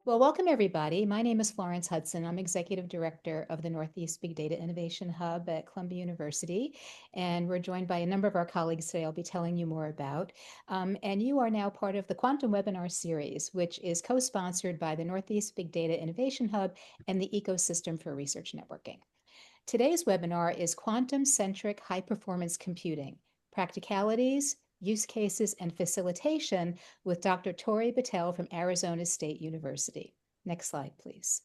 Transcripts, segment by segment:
Well, welcome everybody. My name is Florence Hudson. I'm Executive Director of the Northeast Big Data Innovation Hub at Columbia University, and we're joined by a number of our colleagues today I'll be telling you more about. And you are now part of the Quantum Webinar Series, which is co-sponsored by the Northeast Big Data Innovation Hub and the Ecosystem for Research Networking. Today's webinar is Quantum-Centric High-Performance Computing, Practicalities, Use Cases, and Facilitation with Dr. Torey Battelle from Arizona State University. Next slide, please.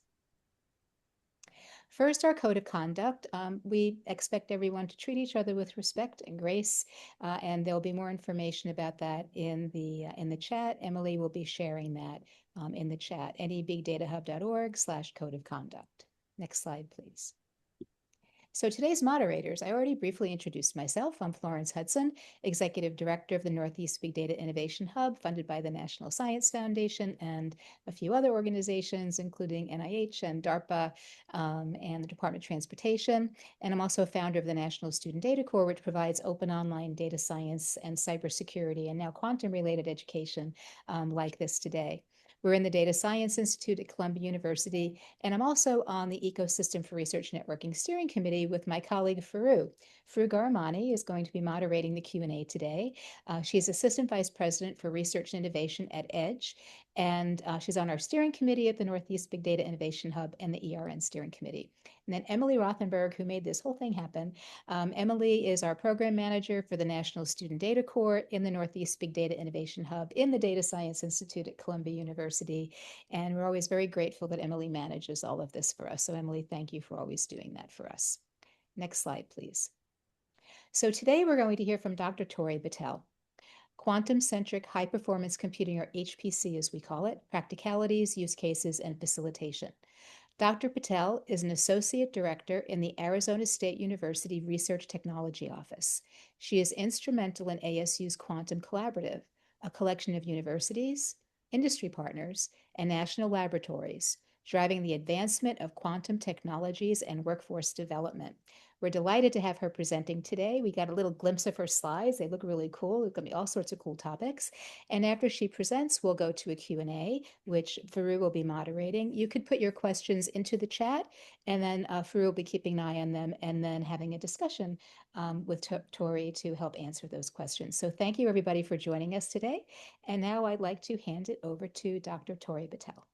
First, our code of conduct. We expect everyone to treat each other with respect and grace, and there'll be more information about that in the chat. Emily will be sharing that in the chat, nebdhub.org/code of conduct. Next slide, please. So today's moderators, I already briefly introduced myself. I'm Florence Hudson, Executive Director of the Northeast Big Data Innovation Hub, funded by the National Science Foundation and a few other organizations, including NIH and DARPA and the Department of Transportation. And I'm also a founder of the National Student Data Corps, which provides open online data science and cybersecurity and now quantum-related education like this today. We're in the Data Science Institute at Columbia University, and I'm also on the Ecosystem for Research Networking Steering Committee with my colleague Faru. Faru Garamani is going to be moderating the Q&A today. She's Assistant Vice President for Research and Innovation at EDGE, and she's on our steering committee at the Northeast Big Data Innovation Hub and the ERN Steering Committee. And then Emily Rothenberg, who made this whole thing happen. Emily is our program manager for the National Student Data Corps in the Northeast Big Data Innovation Hub in the Data Science Institute at Columbia University. And we're always very grateful that Emily manages all of this for us. So Emily, thank you for always doing that for us. Next slide, please. So today we're going to hear from Dr. Torey Battelle. Quantum-Centric High-Performance Computing, or HPC as we call it, Practicalities, Use Cases, and Facilitation. Dr. Battelle is an Associate Director in the Arizona State University Research Technology Office. She is instrumental in ASU's Quantum Collaborative, a collection of universities, industry partners, and national laboratories, driving the advancement of quantum technologies and workforce development. We're delighted to have her presenting today. We got a little glimpse of her slides. They look really cool. There's going to be all sorts of cool topics. And after she presents, we'll go to a Q&A, which Faru will be moderating. You could put your questions into the chat, and then Faru will be keeping an eye on them and then having a discussion with Torey to help answer those questions. So thank you, everybody, for joining us today. And now I'd like to hand it over to Dr. Torey Battelle.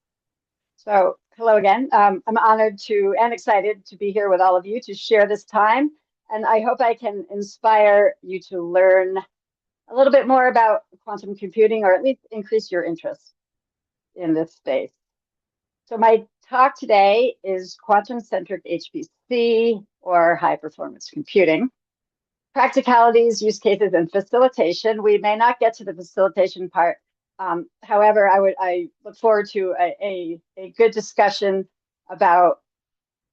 So hello again. I'm honored to and excited to be here with all of you to share this time. And I hope I can inspire you to learn a little bit more about quantum computing, or at least increase your interest in this space. So my talk today is Quantum-Centric HPC, or High Performance Computing. Practicalities, Use Cases, and Facilitation. We may not get to the facilitation part. However, I look forward to a good discussion about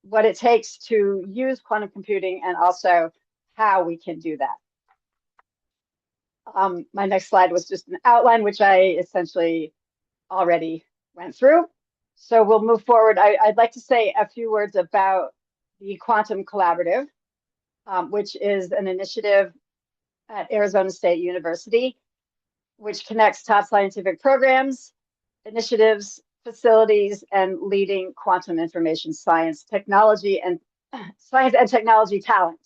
what it takes to use quantum computing and also how we can do that. My next slide was just an outline, which I essentially already went through. So we'll move forward. I'd like to say a few words about the Quantum Collaborative, which is an initiative at Arizona State University, which connects top scientific programs, initiatives, facilities, and leading quantum information science, technology, and technology talent.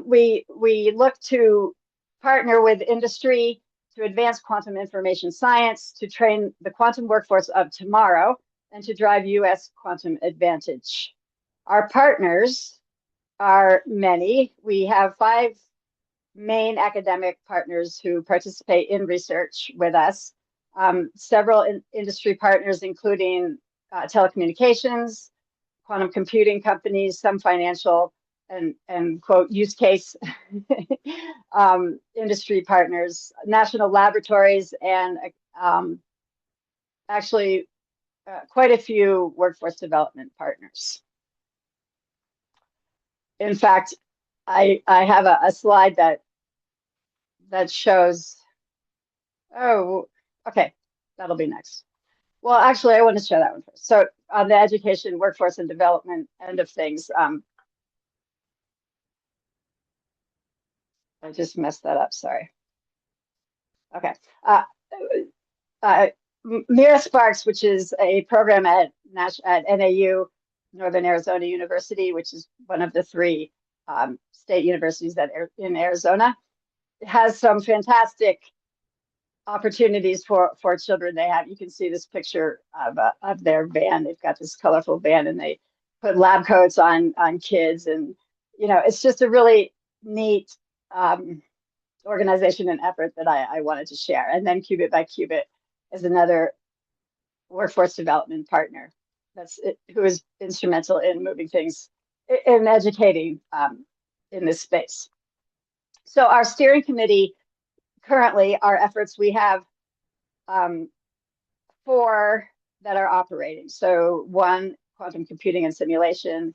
We look to partner with industry to advance quantum information science, to train the quantum workforce of tomorrow, and to drive U.S. quantum advantage. Our partners are many. We have 5 main academic partners who participate in research with us. Several industry partners, including telecommunications, quantum computing companies, some financial and quote use case industry partners, national laboratories, and actually quite a few workforce development partners. In fact, I have a slide that shows, oh, okay, that'll be next. Well, actually, I want to share that one first. So on the education, workforce, and development end of things, I just messed that up, sorry. Okay. Mira Sparks, which is a program at NAU, Northern Arizona University, which is one of the three state universities that are in Arizona, has some fantastic opportunities for children. They have, you can see this picture of their van. They've got this colorful van, and they put lab coats on kids, and it's just a really neat organization and effort that I wanted to share. And then Qubit by Qubit is another workforce development partner who is instrumental in moving things, in educating in this space. So our steering committee, currently our efforts, we have 4 that are operating. So one, quantum computing and simulation,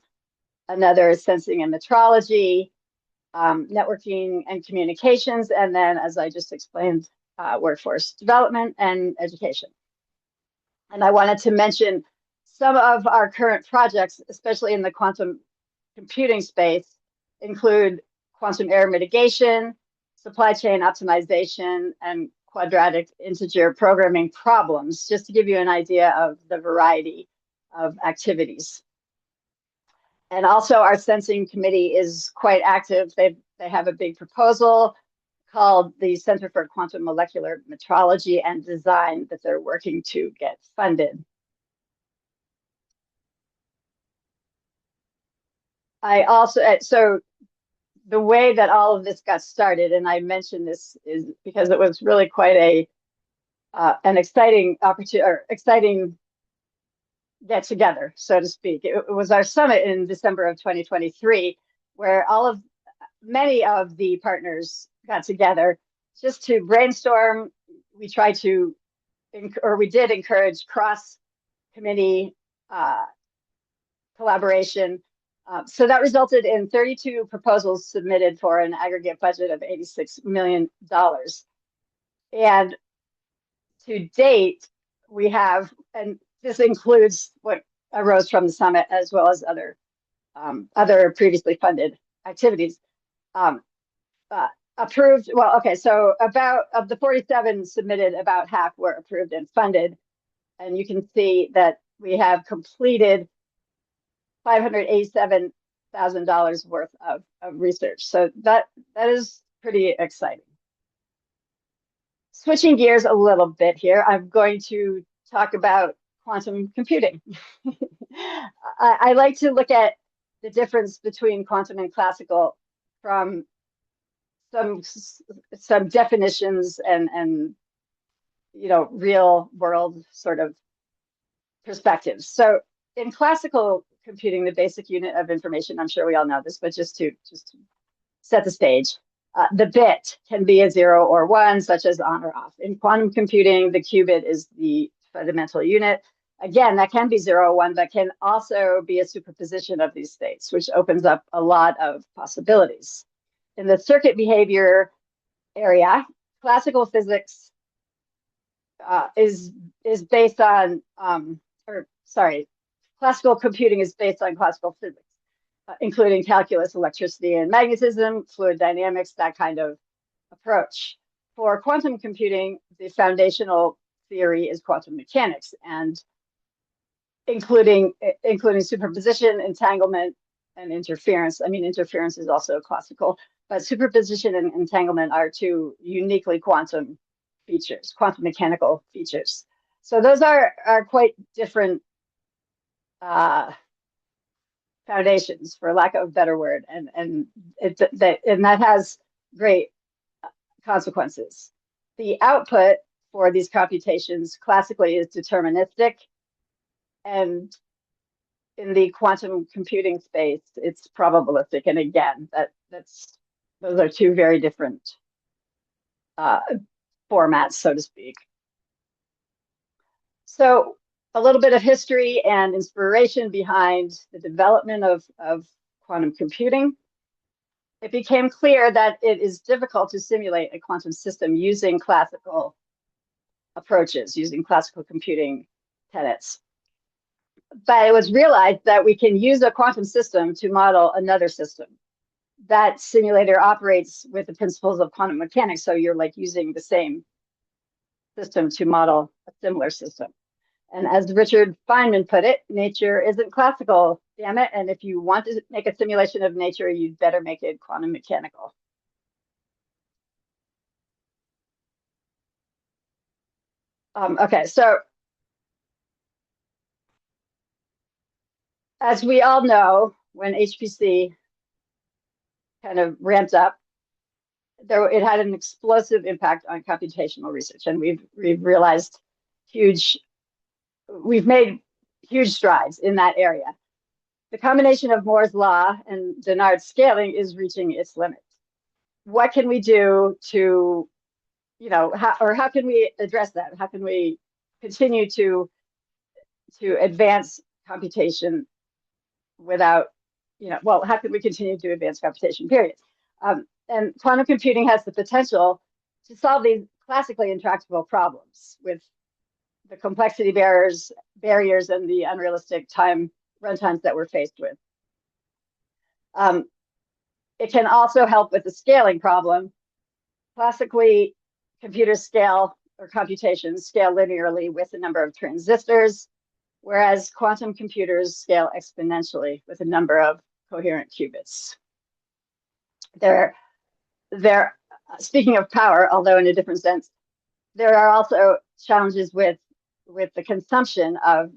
another is sensing and metrology, networking and communications, and then, as I just explained, workforce development and education. And I wanted to mention some of our current projects, especially in the quantum computing space, include quantum error mitigation, supply chain optimization, and quadratic integer programming problems, just to give you an idea of the variety of activities. And also our sensing committee is quite active. They have a big proposal called the Center for Quantum Molecular Metrology and Design that they're working to get funded. I also, so the way that all of this got started, and I mentioned this, is because it was really quite an exciting opportunity, or exciting get together, so to speak. It was our summit in December of 2023, where many of the partners got together just to brainstorm. We tried to, or we did encourage cross-committee collaboration. So that resulted in 32 proposals submitted for an aggregate budget of $86 million. And to date, we have, and this includes what arose from the summit as well as other previously funded activities. Approved, well, okay, so of the 47 submitted, about half were approved and funded. And you can see that we have completed $587,000 worth of research. So that is pretty exciting. Switching gears a little bit here, I'm going to talk about quantum computing. I like to look at the difference between quantum and classical from some definitions and real world sort of perspectives. So in classical computing, the basic unit of information, I'm sure we all know this, but just to set the stage, the bit can be a 0 or 1, such as on or off. In quantum computing, the qubit is the fundamental unit. Again, that can be 0 or 1, but can also be a superposition of these states, which opens up a lot of possibilities. In the circuit behavior area, classical physics is based on, classical computing is based on classical physics, including calculus, electricity, and magnetism, fluid dynamics, that kind of approach. For quantum computing, the foundational theory is quantum mechanics, and including superposition, entanglement, and interference. I mean, interference is also classical, but superposition and entanglement are 2 uniquely quantum features, quantum mechanical features. So those are quite different foundations, for lack of a better word, and that has great consequences. The output for these computations classically is deterministic, and in the quantum computing space, it's probabilistic. And again, those are 2 very different formats, so to speak. So a little bit of history and inspiration behind the development of quantum computing. It became clear that it is difficult to simulate a quantum system using classical approaches, using classical computing tenets. But it was realized that we can use a quantum system to model another system. That simulator operates with the principles of quantum mechanics, so you're like using the same system to model a similar system. And as Richard Feynman put it, nature isn't classical, damn it. And if you want to make a simulation of nature, you'd better make it quantum mechanical. Okay, so as we all know, when HPC kind of ramped up, it had an explosive impact on computational research, and we've realized we've made huge strides in that area. The combination of Moore's law and Dennard's scaling is reaching its limits. What can we do to, how can we address that? How can we continue to advance computation without, how can we continue to advance computation, period? And quantum computing has the potential to solve these classically intractable problems with the complexity barriers and the unrealistic runtimes that we're faced with. It can also help with the scaling problem. Classically, computers scale, or computations scale linearly with the number of transistors, whereas quantum computers scale exponentially with a number of coherent qubits. Speaking of power, although in a different sense, there are also challenges with the consumption of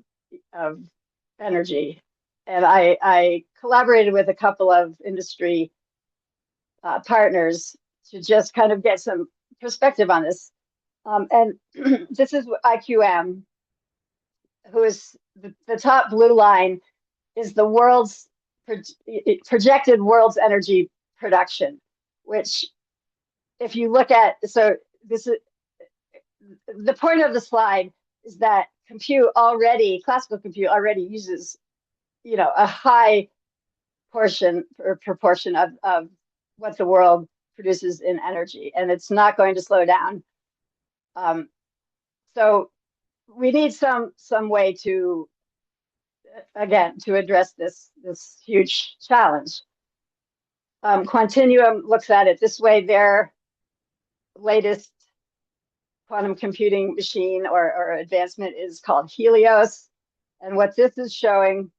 energy. And I collaborated with a couple of industry partners to just kind of get some perspective on this. And this is IQM, who is the top blue line, is the world's projected world's energy production, which if you look at, so this is the point of the slide is that classical compute already uses, a high proportion of what the world produces in energy, and it's not going to slow down. So we need some way to address this huge challenge. Quantinuum looks at it this way. Their latest quantum computing machine or advancement is called Helios. And what this is showing,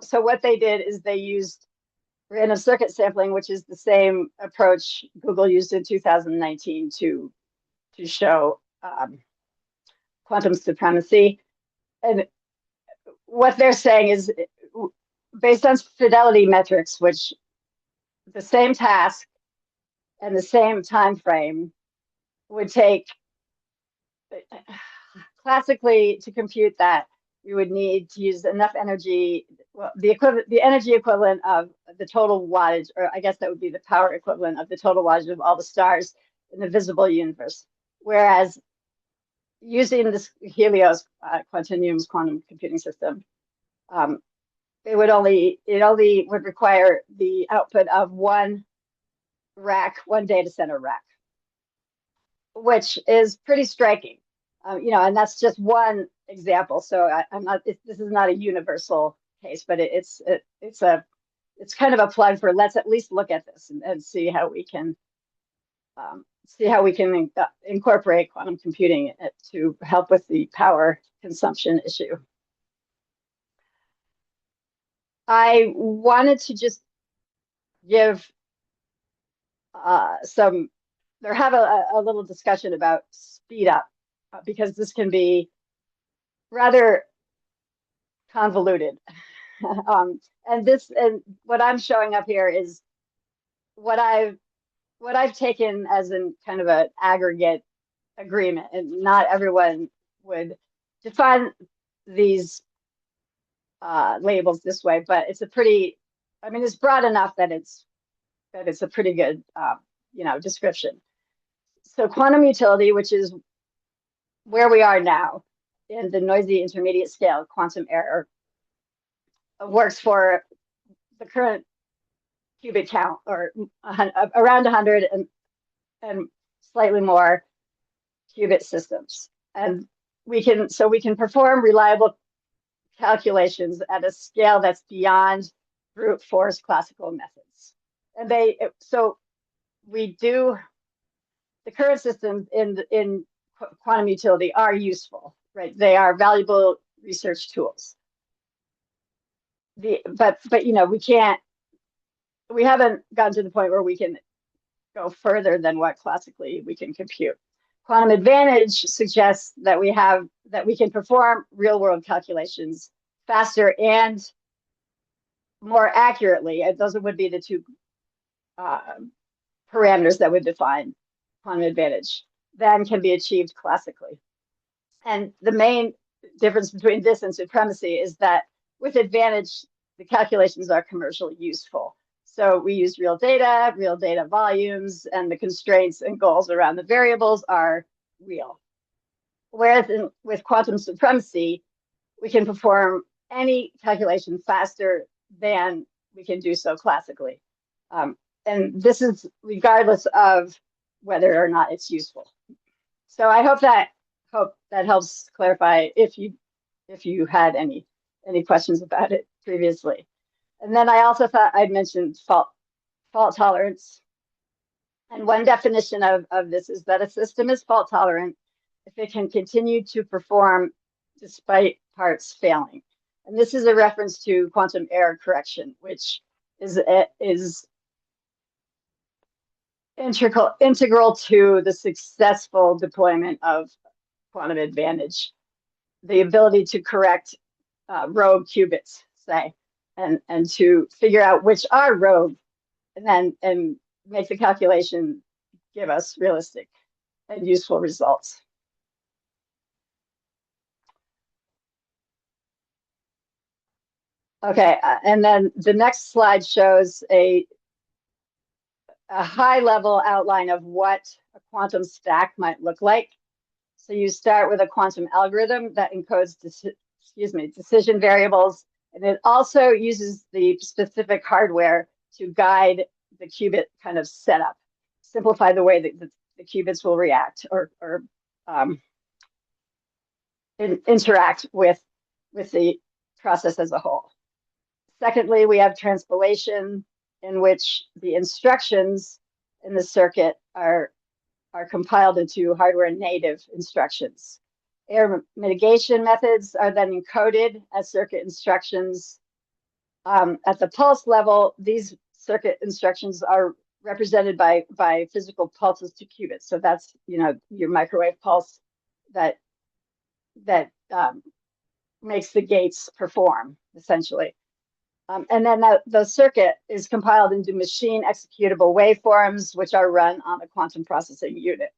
so what they did is they used random circuit sampling, which is the same approach Google used in 2019 to show quantum supremacy. And what they're saying is, based on fidelity metrics, which the same task and the same time frame would take, classically, to compute that, we would need to use enough energy, the energy equivalent of the total wattage, or I guess that would be the power equivalent of the total wattage of all the stars in the visible universe. Whereas using this Helios, Quantinuum's quantum computing system, it only would require the output of one data center rack, which is pretty striking. And that's just one example. So this is not a universal case, but it's kind of a plug for, let's at least look at this and see how we can incorporate quantum computing to help with the power consumption issue. I wanted to just give have a little discussion about speed up, because this can be rather convoluted. And what I'm showing up here is what I've taken as in kind of an aggregate agreement, and not everyone would define these labels this way, but it's it's broad enough that it's a pretty good description. So quantum utility, which is where we are now in the noisy intermediate scale quantum error, works for the current qubit count, or around 100 and slightly more qubit systems. And we can perform reliable calculations at a scale that's beyond brute force classical methods. And the current systems in quantum utility are useful, right? They are valuable research tools. But you know, we haven't gotten to the point where we can go further than what classically we can compute. Quantum advantage suggests that we can perform real world calculations faster and more accurately. Those would be the two parameters that would define quantum advantage, than can be achieved classically. And the main difference between this and supremacy is that with advantage, the calculations are commercially useful. So we use real data volumes, and the constraints and goals around the variables are real. Whereas with quantum supremacy, we can perform any calculation faster than we can do so classically. And this is regardless of whether or not it's useful. So I hope that helps clarify if you had any questions about it previously. And then I also thought I'd mentioned fault tolerance. And one definition of this is that a system is fault tolerant if it can continue to perform despite parts failing. And this is a reference to quantum error correction, which is integral to the successful deployment of quantum advantage. The ability to correct rogue qubits, say, and to figure out which are rogue, and make the calculation give us realistic and useful results. Okay, and then the next slide shows a high-level outline of what a quantum stack might look like. So you start with a quantum algorithm that encodes decision variables, and it also uses the specific hardware to guide the qubit kind of setup, simplify the way that the qubits will react or interact with the process as a whole. Secondly, we have transpilation, in which the instructions in the circuit are compiled into hardware native instructions. Error mitigation methods are then encoded as circuit instructions. At the pulse level, these circuit instructions are represented by physical pulses to qubits. So that's, you know, your microwave pulse that makes the gates perform, essentially. And then the circuit is compiled into machine executable waveforms, which are run on a quantum processing unit.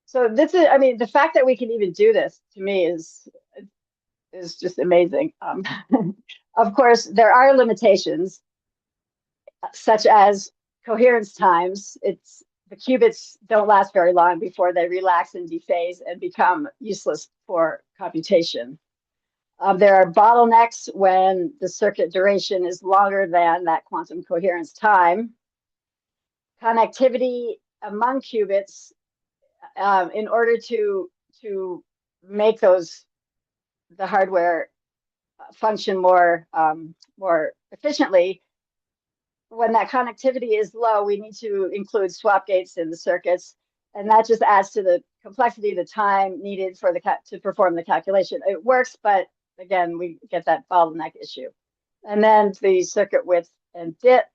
So this is, I mean, the fact that we can even do this, to me, is just amazing. Of course, there are limitations, such as coherence times. The qubits don't last very long before they relax and dephase and become useless for computation. There are bottlenecks when the circuit duration is longer than that quantum coherence time. Connectivity among qubits, in order to make the hardware function more efficiently, when that connectivity is low, we need to include swap gates in the circuits, and that just adds to the complexity, the time needed for to perform the calculation. It works, but again, we get that bottleneck issue. And then the circuit width and depth,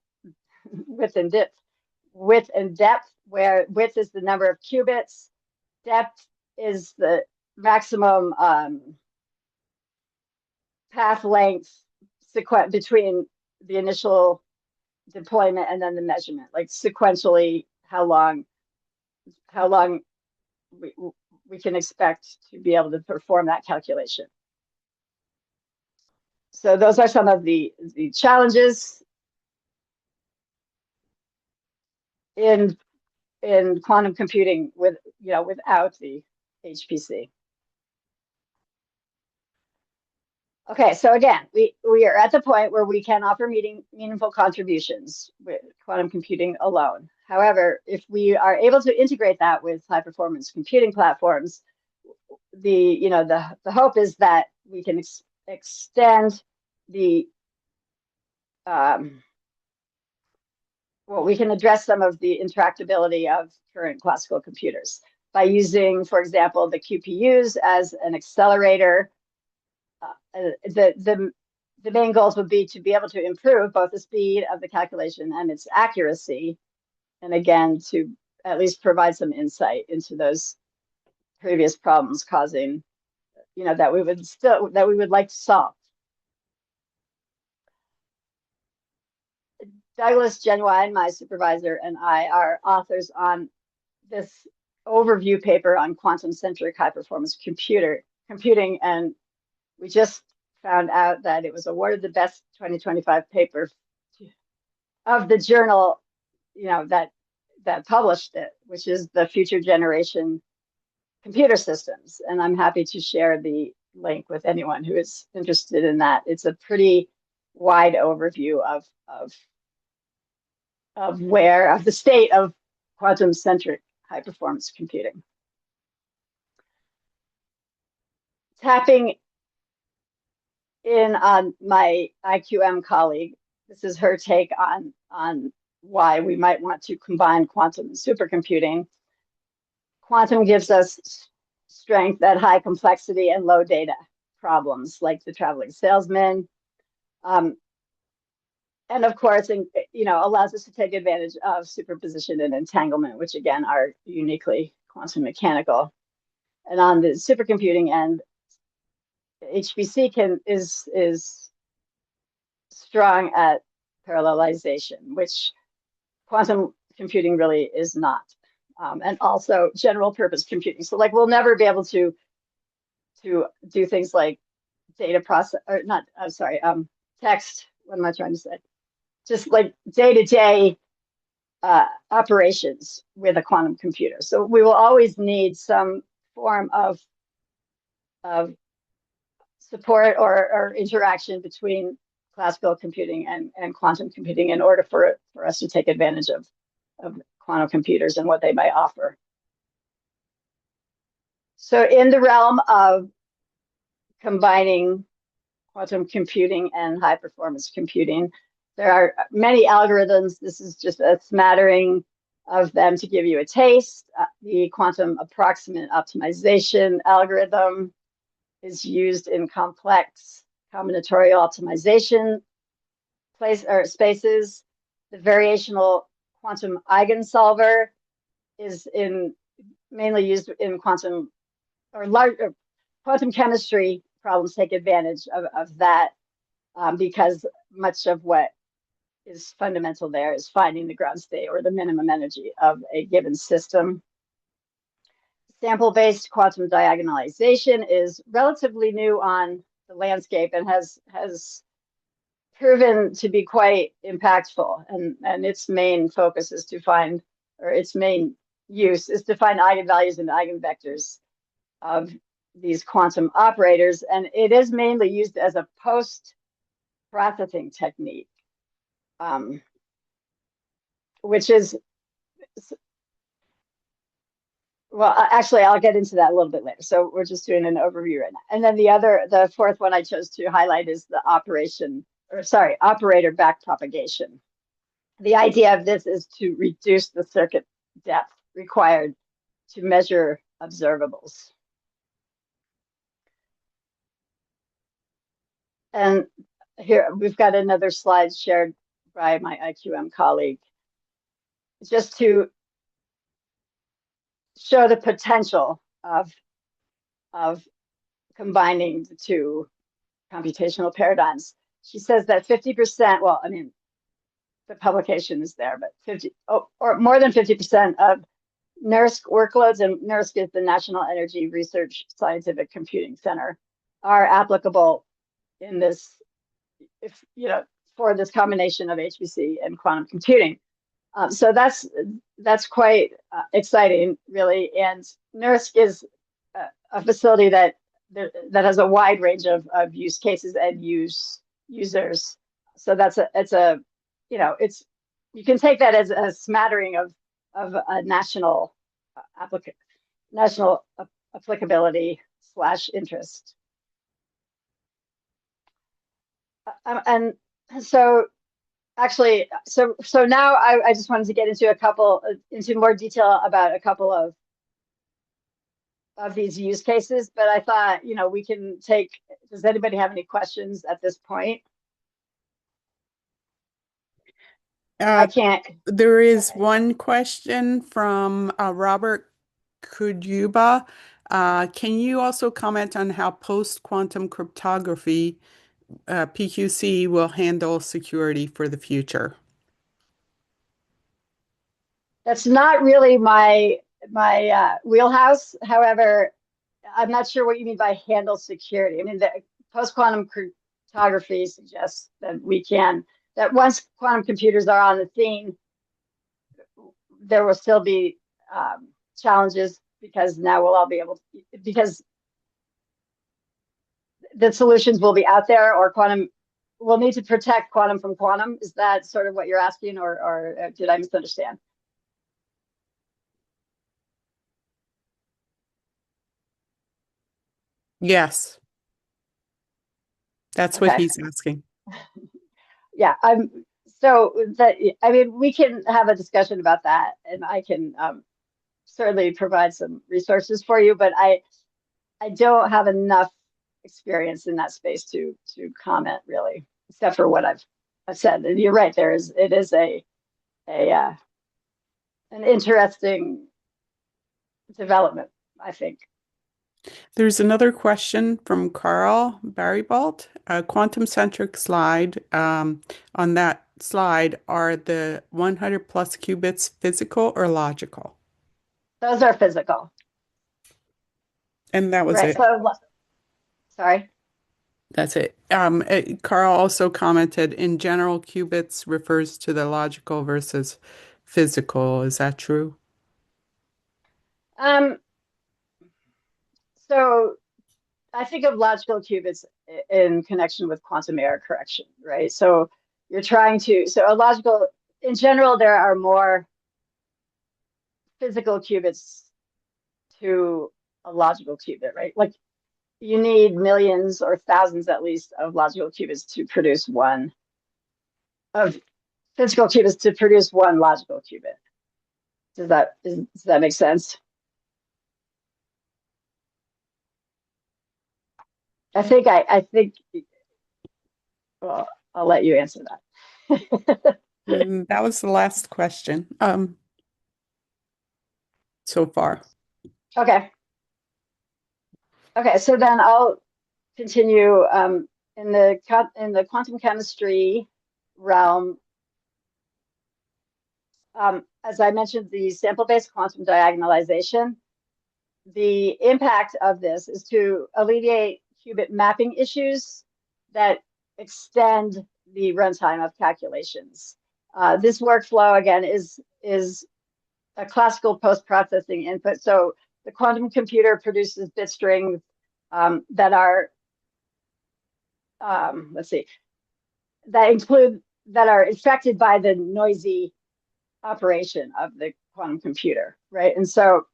where width is the number of qubits, depth is the maximum path length between the initial deployment and then the measurement, like sequentially how long we can expect to be able to perform that calculation. So those are some of the challenges in quantum computing without the HPC. Okay, so again, we are at the point where we can offer meaningful contributions with quantum computing alone. However, if we are able to integrate that with high performance computing platforms, the hope is that we can extend the well, we can address some of the intractability of current classical computers by using, for example, the QPUs as an accelerator. The main goals would be to be able to improve both the speed of the calculation and its accuracy, and again, to at least provide some insight into those previous problems causing, that we would like to solve. Douglas Genuine, my supervisor, and I are authors on this overview paper on quantum-centric high-performance computing, and we just found out that it was awarded the best 2025 paper of the journal, that published it, which is the Future Generation Computer Systems. And I'm happy to share the link with anyone who is interested in that. It's a pretty wide overview of the state of quantum-centric high-performance computing. Tapping in on my IQM colleague, this is her take on why we might want to combine quantum and supercomputing. Quantum gives us strength at high complexity and low data problems, like the traveling salesman. And of course, allows us to take advantage of superposition and entanglement, which again are uniquely quantum mechanical. And on the supercomputing end, HPC is strong at parallelization, which quantum computing really is not. And also general purpose computing. So we'll never be able to do things like data process, or not, I'm sorry, text, what am I trying to say? Just like day-to-day operations with a quantum computer. So we will always need some form of support or interaction between classical computing and quantum computing in order for us to take advantage of quantum computers and what they might offer. So in the realm of combining quantum computing and high performance computing, there are many algorithms. This is just a smattering of them to give you a taste. The quantum approximate optimization algorithm is used in complex combinatorial optimization spaces. The variational quantum eigensolver is mainly used in quantum chemistry problems. Take advantage of that because much of what is fundamental there is finding the ground state or the minimum energy of a given system. Sample-based quantum diagonalization is relatively new on the landscape and has proven to be quite impactful. And its main focus is to find, or its main use is to find eigenvalues and eigenvectors of these quantum operators. And it is mainly used as a post-processing technique, which is, well, actually, I'll get into that a little bit later. So we're just doing an overview right now. And then the fourth one I chose to highlight is the operator backpropagation. The idea of this is to reduce the circuit depth required to measure observables. And here we've got another slide shared by my IQM colleague, just to show the potential of combining the two computational paradigms. She says that 50%, well, I mean, the publication is there, but or more than 50% of NISQ workloads, and NISQ is the National Energy Research Scientific Computing Center, are applicable in this, for this combination of HPC and quantum computing. So that's quite exciting, really. And NISQ is a facility that has a wide range of use cases and users. So you can take that as a smattering of a national applicability / interest. And so actually, so now I just wanted to get into more detail about a couple of these use cases, but I thought, we can does anybody have any questions at this point? I can't. There is one question from Robert Kujuba. Can you also comment on how post-quantum cryptography PQC will handle security for the future? That's not really my wheelhouse. However, I'm not sure what you mean by handle security. I mean, the post-quantum cryptography suggests that that once quantum computers are on the scene, there will still be challenges, because now we'll all be able to, because the solutions will be out there, or we'll need to protect quantum from quantum. Is that sort of what you're asking, or did I misunderstand? Yes. That's what he's asking. Yeah, we can have a discussion about that, and I can certainly provide some resources for you, but I don't have enough experience in that space to comment, really, except for what I've said. And you're right, it is an interesting development, I think. There's another question from Carl Barrybalt. A quantum-centric slide. On that slide, are the 100 plus qubits physical or logical? Those are physical. And that was right. it. Sorry. That's it. Carl also commented, in general, qubits refers to the logical versus physical. Is that true? So I think of logical qubits in connection with quantum error correction, right? So you're in general, there are more physical qubits to a logical qubit, right? Like, you need millions or thousands at least of logical qubits to produce one physical qubits to produce one logical qubit. Does that make sense? I think well, I'll let you answer that. That was the last question so far. Okay, so then I'll continue in the quantum chemistry realm. As I mentioned, the sample-based quantum diagonalization, the impact of this is to alleviate qubit mapping issues that extend the runtime of calculations. This workflow, again, is a classical post-processing input. So the quantum computer produces bit strings that are, that are affected by the noisy operation of the quantum computer, right? And so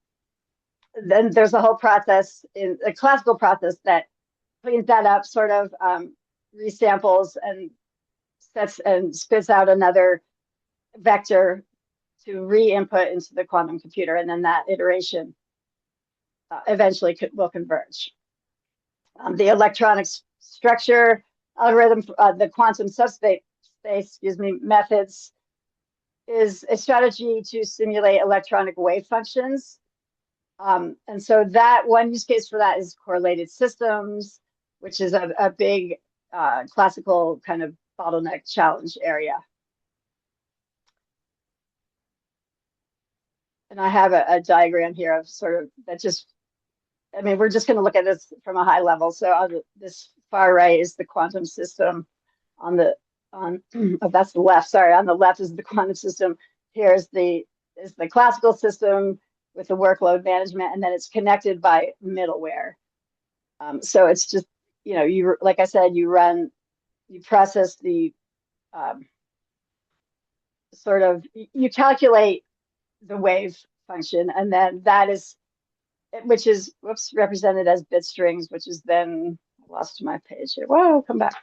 then there's a whole process, in a classical process, that cleans that up, sort of resamples and spits out another vector to re-input into the quantum computer, and then that iteration eventually will converge. The electronic structure algorithm, the quantum subspace, methods, is a strategy to simulate electronic wave functions. And so that one use case for that is correlated systems, which is a big classical kind of bottleneck challenge area. And I have a diagram here of sort of that just, I mean, we're just going to look at this from a high level. So this far right is the quantum system. That's the left. Sorry, on the left is the quantum system. Here's the classical system with the workload management, and then it's connected by middleware. So it's just, like I said, you process the you calculate the wave function, and then which is represented as bit strings, which is then, I lost my page here. Whoa, come back.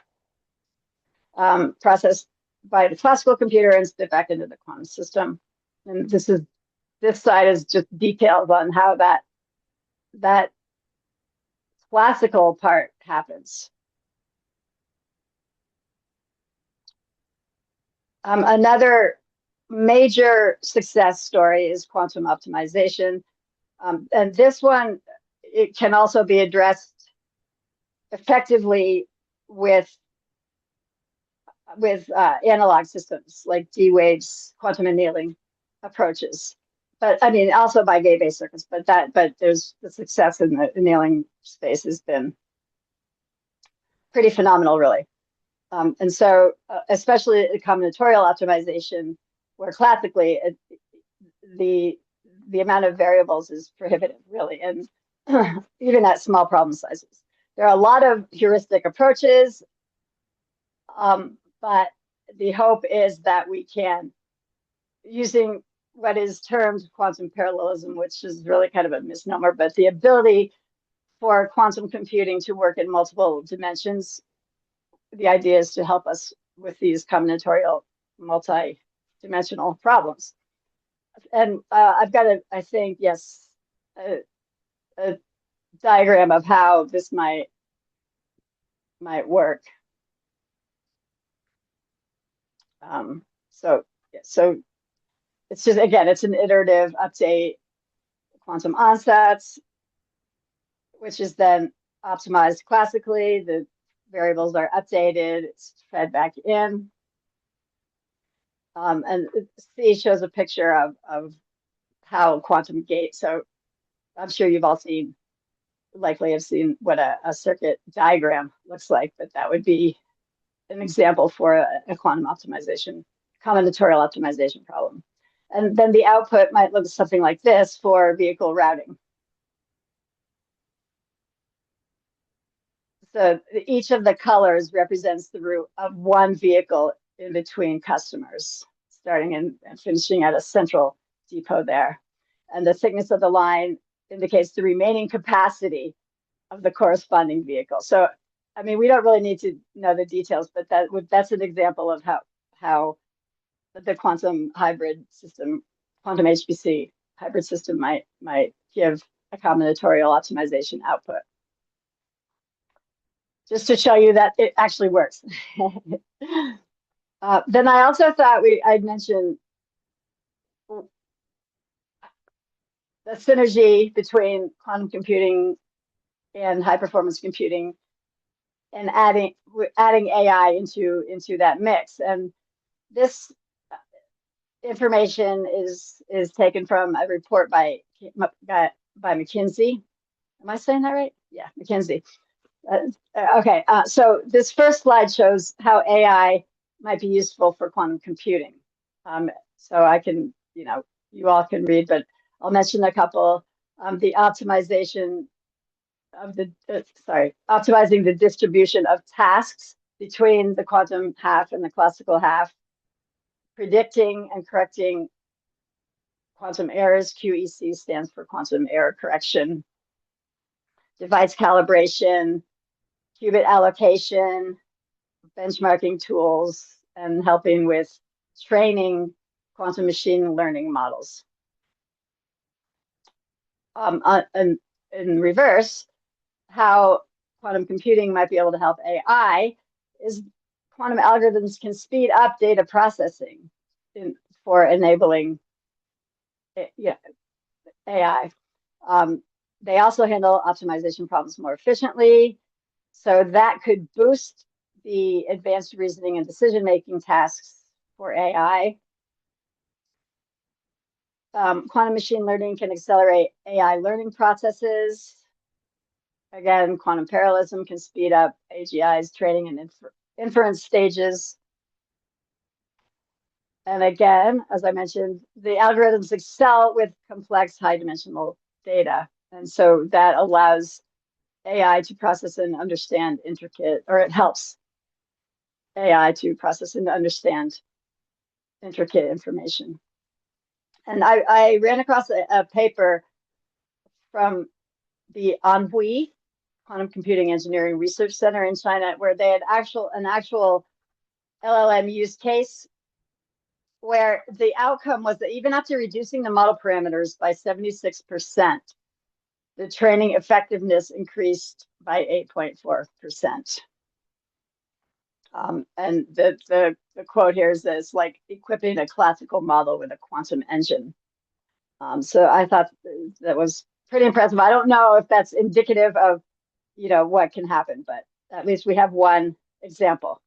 Processed by the classical computer and spit back into the quantum system. And this side is just details on how that classical part happens. Another major success story is quantum optimization. And this one, it can also be addressed effectively with analog systems like D-Wave's quantum annealing approaches. But I mean, also by gate-based circuits, but there's the success in the annealing space has been pretty phenomenal, really. And so, especially combinatorial optimization, where classically the amount of variables is prohibitive, really, and even at small problem sizes. There are a lot of heuristic approaches, but the hope is that we can, using what is termed quantum parallelism, which is really kind of a misnomer, but the ability for quantum computing to work in multiple dimensions. The idea is to help us with these combinatorial multi-dimensional problems. And I've got I think, yes, a diagram of how this might work. So it's just, again, it's an iterative update, quantum onsets, which is then optimized classically. The variables are updated, it's fed back in. And C shows a picture of how quantum gate. So I'm sure you've all seen, likely have seen what a circuit diagram looks like, but that would be an example for a quantum optimization, combinatorial optimization problem. And then the output might look something like this for vehicle routing. So each of the colors represents the route of one vehicle in between customers, starting and finishing at a central depot there. And the thickness of the line indicates the remaining capacity of the corresponding vehicle. So, I mean, we don't really need to know the details, but that's an example of how the quantum hybrid system, quantum HPC hybrid system might give a combinatorial optimization output. Just to show you that it actually works. Then I also thought I'd mention the synergy between quantum computing and high performance computing, and adding AI into that mix. And this information is taken from a report by McKinsey. Am I saying that right? Yeah, McKinsey. Okay, so this first slide shows how AI might be useful for quantum computing. So I can, you all can read, but I'll mention a couple. The optimization of optimizing the distribution of tasks between the quantum half and the classical half, predicting and correcting quantum errors. QEC stands for quantum error correction. Device calibration, qubit allocation, benchmarking tools, and helping with training quantum machine learning models. And in reverse, how quantum computing might be able to help AI is quantum algorithms can speed up data processing for enabling AI. They also handle optimization problems more efficiently. So that could boost the advanced reasoning and decision-making tasks for AI. Quantum machine learning can accelerate AI learning processes. Again, quantum parallelism can speed up AGI's training and inference stages. And again, as I mentioned, the algorithms excel with complex high-dimensional data. And so that allows AI to process and understand it helps AI to process and understand intricate information. And I ran across a paper from the Anhui Quantum Computing Engineering Research Center in China, where they had an actual LLM use case where the outcome was that even after reducing the model parameters by 76%, the training effectiveness increased by 8.4%. And the quote here is that it's like equipping a classical model with a quantum engine. So I thought that was pretty impressive. I don't know if that's indicative of, what can happen, but at least we have one example.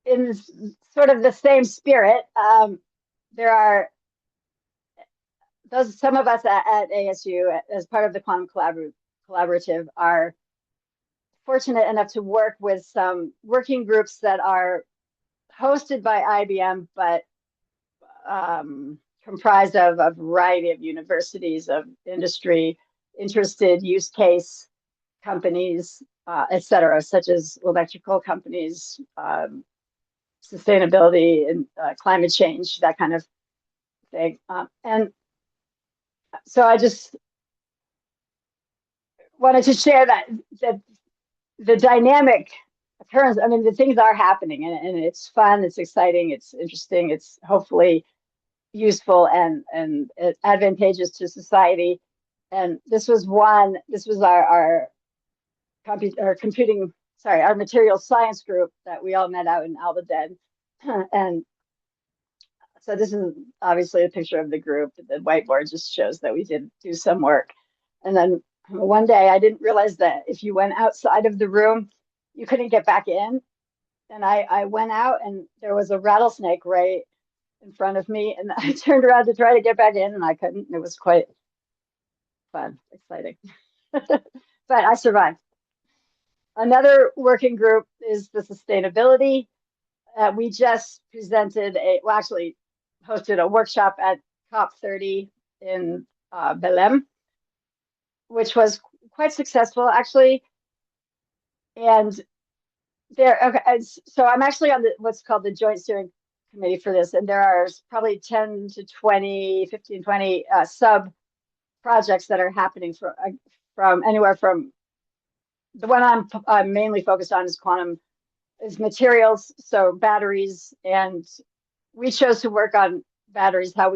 In sort of the same spirit, there are some of us at ASU, as part of the Quantum Collaborative, are fortunate enough to work with some working groups that are hosted by IBM, but comprised of a variety of universities, of industry, interested use case companies, et cetera, such as electrical companies, sustainability and climate change, that kind of thing. And so I just wanted to share that the dynamic occurrence, I mean, the things are happening, and it's fun, it's exciting, it's interesting, it's hopefully useful and advantageous to society. And this was our materials science group that we all met out in Albaden. And so this is obviously a picture of the group. The whiteboard just shows that we did do some work. And then one day I didn't realize that if you went outside of the room, you couldn't get back in. And I went out and there was a rattlesnake right in front of me, and I turned around to try to get back in and I couldn't. It was quite fun, exciting. But I survived. Another working group is the sustainability. We just hosted a workshop at COP30 in Belém, which was quite successful, actually. And so I'm actually on what's called the Joint Steering Committee for this, and there are probably 15 to 20 sub projects that are happening from anywhere from the one I'm mainly focused on is materials, so batteries, and we chose to work on batteries, how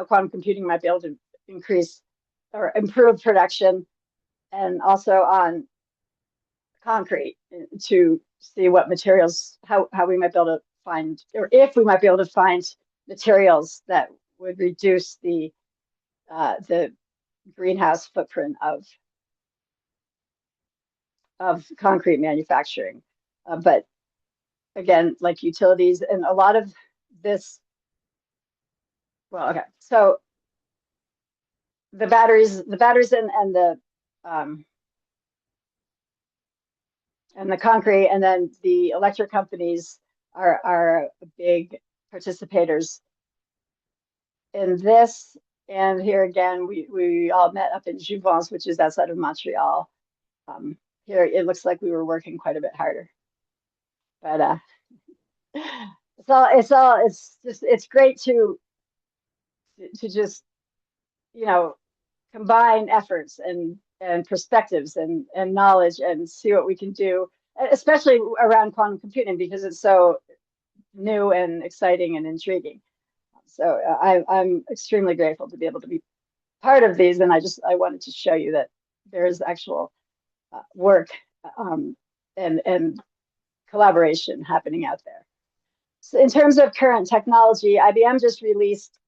quantum computing might be able to increase or improve production, and also on concrete to see what materials, how we might be able to find, or if we might be able to find materials that would reduce the greenhouse footprint of concrete manufacturing. But again, like utilities and a lot of this, so the batteries and the concrete, and then the electric companies are big participators in this. And here again, we all met up in Jouvence, which is outside of Montreal. Here it looks like we were working quite a bit harder, but it's great to just combine efforts and perspectives and knowledge and see what we can do, especially around quantum computing, because it's so new and exciting and intriguing. So I'm extremely grateful to be able to be part of these, and I wanted to show you that there is actual work and collaboration happening out there. So in terms of current technology, IBM just released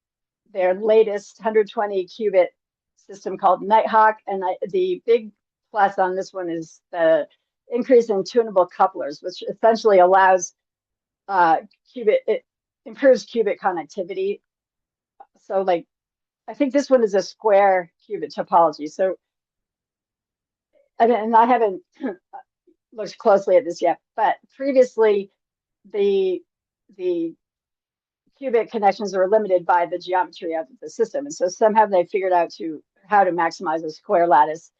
their latest 120 qubit system called Nighthawk, and the big plus on this one is the increase in tunable couplers, which essentially allows it improves qubit connectivity. So like, I think this one is a square qubit topology. So, and I haven't looked closely at this yet, but previously the qubit connections were limited by the geometry of the system. And so somehow they figured out how to maximize a square lattice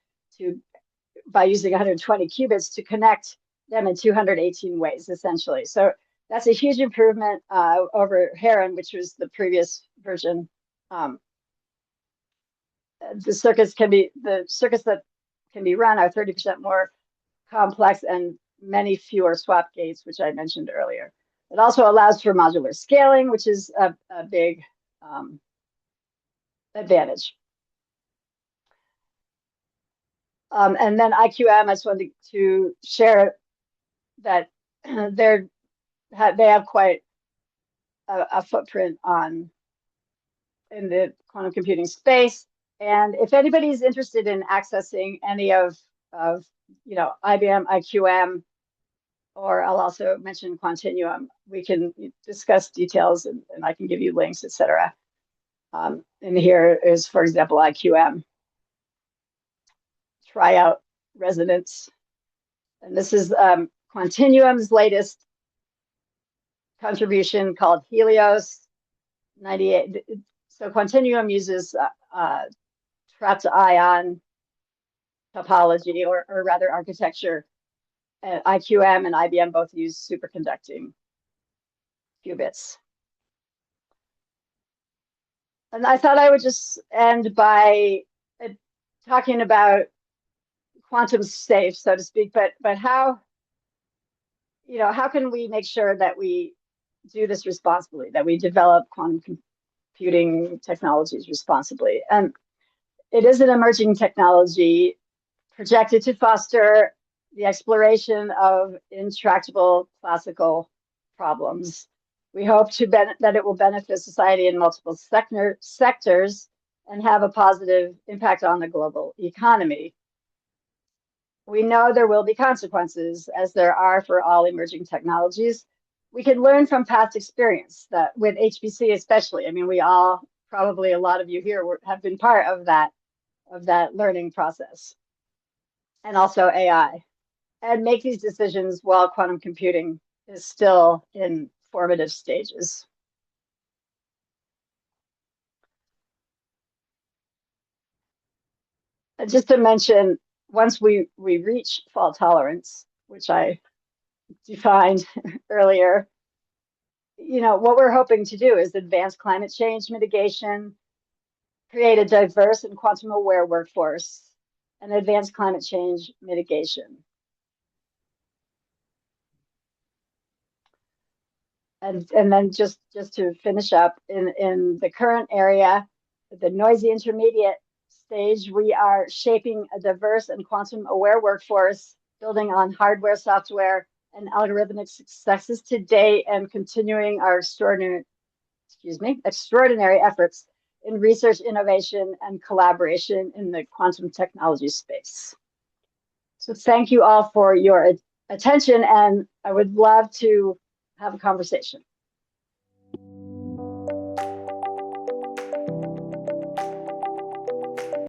by using 120 qubits to connect them in 218 ways, essentially. So that's a huge improvement over Heron, which was the previous version. The circuits that can be run are 30% more complex and many fewer swap gates, which I mentioned earlier. It also allows for modular scaling, which is a big advantage. And then IQM, I just wanted to share that they have quite a footprint in the quantum computing space. And if anybody's interested in accessing any of IBM, IQM, or I'll also mention Quantinuum, we can discuss details and I can give you links, etc. And here is, for example, IQM. Tryout resonance. And this is Quantinuum's latest contribution called Helios 98. So Quantinuum uses trapped ion topology, or rather architecture. IQM and IBM both use superconducting qubits. And I thought I would just end by talking about quantum safe, so to speak, but how can we make sure that we do this responsibly, that we develop quantum computing technologies responsibly? And it is an emerging technology projected to foster the exploration of intractable classical problems. We hope that it will benefit society in multiple sectors and have a positive impact on the global economy. We know there will be consequences, as there are for all emerging technologies. We can learn from past experience, that with HPC especially. I mean, we all, probably a lot of you here, have been part of that learning process, and also AI, and make these decisions while quantum computing is still in formative stages. And just to mention, once we reach fault tolerance, which I defined earlier, what we're hoping to do is advance climate change mitigation, create a diverse and quantum aware workforce, and advance climate change mitigation. And then just to finish up, in the current area, the noisy intermediate stage, we are shaping a diverse and quantum aware workforce, building on hardware, software, and algorithmic successes to date, and continuing our extraordinary efforts in research, innovation, and collaboration in the quantum technology space. So thank you all for your attention, and I would love to have a conversation.